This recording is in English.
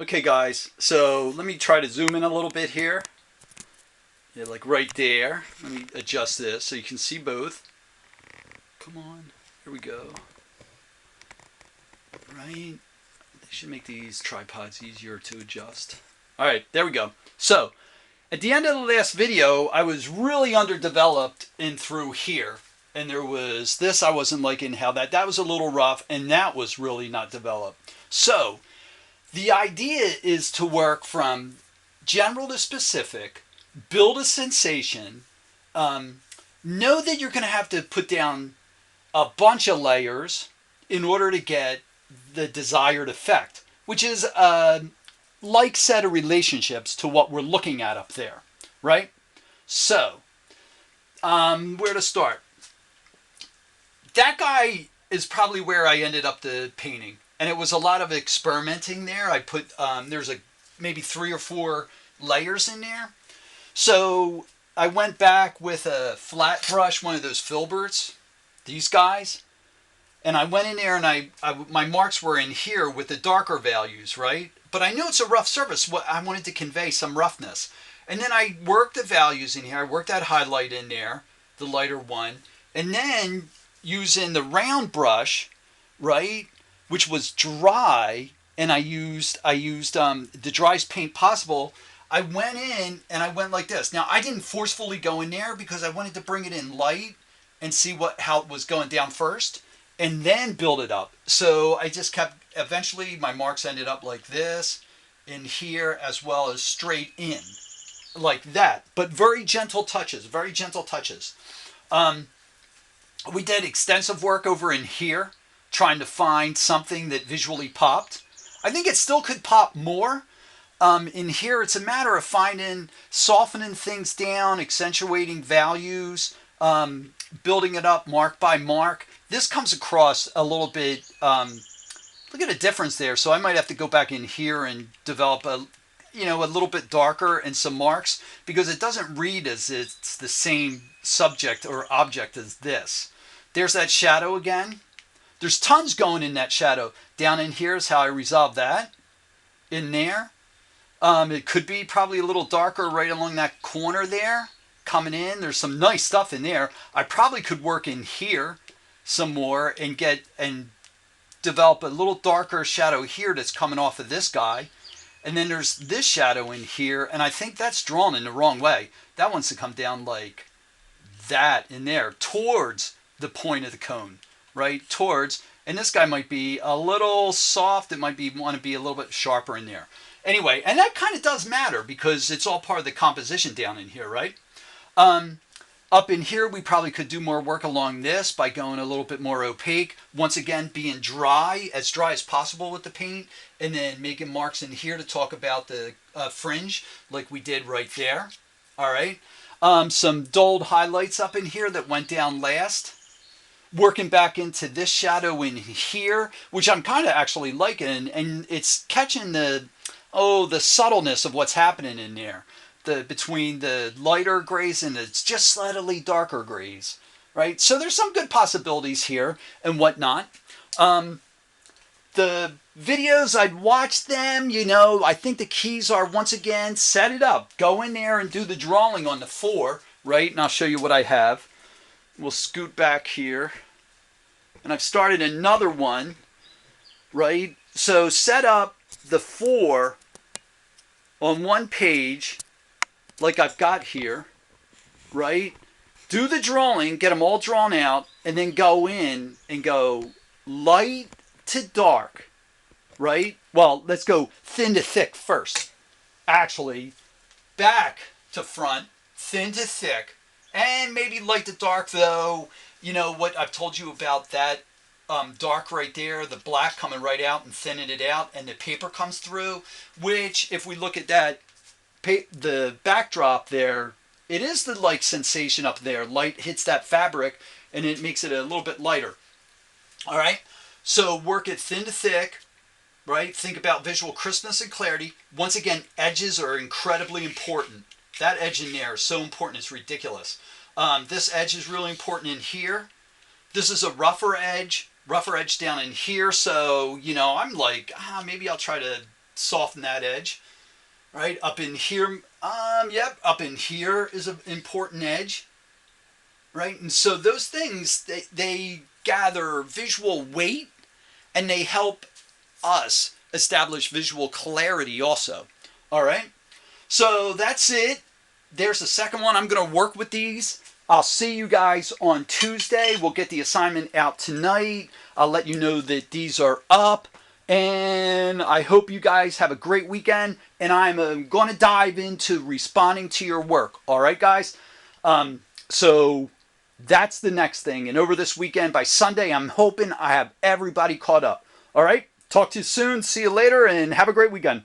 Okay guys, so let me try to zoom in a little bit here. Yeah, like right there. Let me adjust this so you can see both. Come on, here we go. Right, they should make these tripods easier to adjust. All right, there we go. So at the end of the last video, I was really underdeveloped in through here. And there was this I wasn't liking how that was a little rough, and that was really not developed. So the idea is to work from general to specific, build a sensation, um, know that you're going to have to put down a bunch of layers in order to get the desired effect, which is a like set of relationships to what we're looking at up there, right? So, where to start? That guy is probably where I ended up the painting, and it was a lot of experimenting there. I put there's maybe 3 or 4 layers in there. So I went back with a flat brush, one of those filberts, these guys, and I went in there and my marks were in here with the darker values, right? But I knew it's a rough surface. What I wanted to convey some roughness, and then I worked the values in here. I worked that highlight in there, the lighter one, and then using the round brush, right, which was dry, and I used the driest paint possible. I went in and I went like this. Now I didn't forcefully go in there because I wanted to bring it in light and see how it was going down first, and then build it up. So I just kept. Eventually, my marks ended up like this, in here, as well as straight in, like that. But very gentle touches. Very gentle touches. Um, we did extensive work over in here, trying to find something that visually popped. I think it still could pop more. In here, it's a matter of softening things down, accentuating values, building it up mark by mark. This comes across a little bit. Look at the difference there. So I might have to go back in here and develop a little bit darker and some marks, because it doesn't read as it's the same subject or object as this. There's that shadow again. There's tons going in that shadow. Down in here is how I resolve that. In there. It could be probably a little darker right along that corner there. Coming in. There's some nice stuff in there. I probably could work in here some more and develop a little darker shadow here that's coming off of this guy. And then there's this shadow in here, and I think that's drawn in the wrong way. That wants to come down like that in there, towards the point of the cone, right? Towards, and this guy might be a little soft. It might want to be a little bit sharper in there. Anyway, and that kind of does matter because it's all part of the composition down in here, right? Up in here, we probably could do more work along this by going a little bit more opaque. Once again, being as dry as possible with the paint, and then making marks in here to talk about the fringe, like we did right there. All right. Some dulled highlights up in here that went down last. Working back into this shadow in here, which I'm kind of actually liking, and it's catching the subtleness of what's happening in there. Between the lighter grays and it's just slightly darker grays, right? So there's some good possibilities here and whatnot. The videos, I'd watch them, I think the keys are, once again, set it up. Go in there and do the drawing on the 4, right? And I'll show you what I have. We'll scoot back here. And I've started another one, right? So set up the 4 on one page, like I've got here, right? Do the drawing, get them all drawn out, and then go in and go light to dark, right? Well, let's go thin to thick first. Actually, back to front, thin to thick, and maybe light to dark, though. You know what I've told you about that dark right there, the black coming right out and thinning it out, and the paper comes through, which, if we look at that, the backdrop there, it is the light sensation up there. Light hits that fabric and it makes it a little bit lighter. All right, so work it thin to thick, right? Think about visual crispness and clarity. Once again, edges are incredibly important. That edge in there is so important, it's ridiculous. This edge is really important in here. This is a rougher edge down in here. So, I'm like, maybe I'll try to soften that edge. Right, up in here, yep, up in here is an important edge. Right, and so those things, they gather visual weight and they help us establish visual clarity also. All right, so that's it. There's the second one. I'm going to work with these. I'll see you guys on Tuesday. We'll get the assignment out tonight. I'll let you know that these are up. And I hope you guys have a great weekend. And I'm going to dive into responding to your work. All right, guys? So that's the next thing. And over this weekend, by Sunday, I'm hoping I have everybody caught up. All right? Talk to you soon. See you later. And have a great weekend.